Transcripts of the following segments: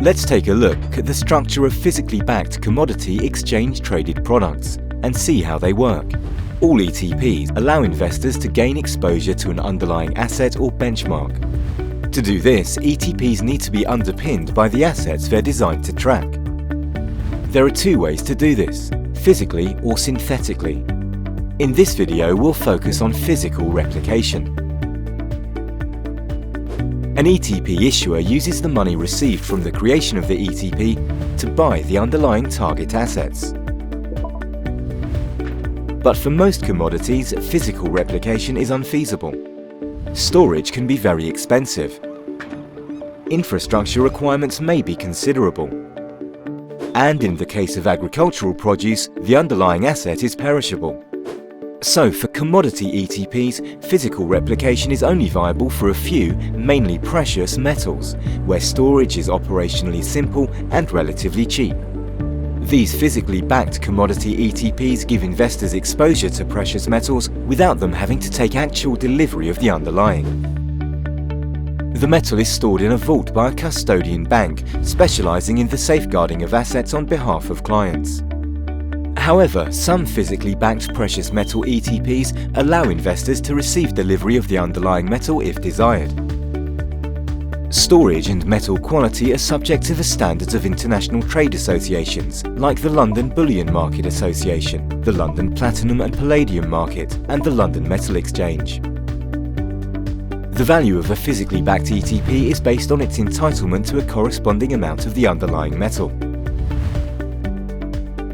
Let's take a look at the structure of physically backed commodity exchange-traded products and see how they work. All ETPs allow investors to gain exposure to an underlying asset or benchmark. To do this, ETPs need to be underpinned by the assets they're designed to track. There are two ways to do this, physically or synthetically. In this video, we'll focus on physical replication. An ETP issuer uses the money received from the creation of the ETP to buy the underlying target assets. But for most commodities, physical replication is unfeasible. Storage can be very expensive. Infrastructure requirements may be considerable. And in the case of agricultural produce, the underlying asset is perishable. So for commodity ETPs, physical replication is only viable for a few, mainly precious metals, where storage is operationally simple and relatively cheap. These physically backed commodity ETPs give investors exposure to precious metals without them having to take actual delivery of the underlying. The metal is stored in a vault by a custodian bank, specializing in the safeguarding of assets on behalf of clients. However, some physically backed precious metal ETPs allow investors to receive delivery of the underlying metal if desired. Storage and metal quality are subject to the standards of international trade associations like the London Bullion Market Association, the London Platinum and Palladium Market, and the London Metal Exchange. The value of a physically backed ETP is based on its entitlement to a corresponding amount of the underlying metal.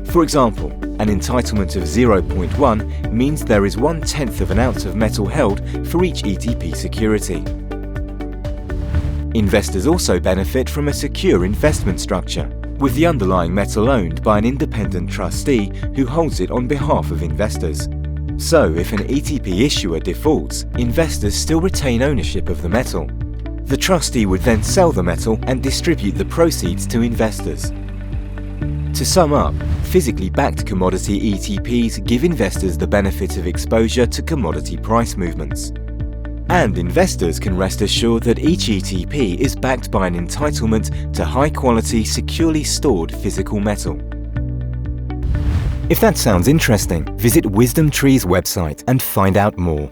For example, an entitlement of 0.1 means there is 1/10 of an ounce of metal held for each ETP security. Investors also benefit from a secure investment structure, with the underlying metal owned by an independent trustee who holds it on behalf of investors. So if an ETP issuer defaults, investors still retain ownership of the metal. The trustee would then sell the metal and distribute the proceeds to investors. To sum up, physically backed commodity ETPs give investors the benefit of exposure to commodity price movements. And investors can rest assured that each ETP is backed by an entitlement to high-quality, securely stored physical metal. If that sounds interesting, visit WisdomTree's website and find out more.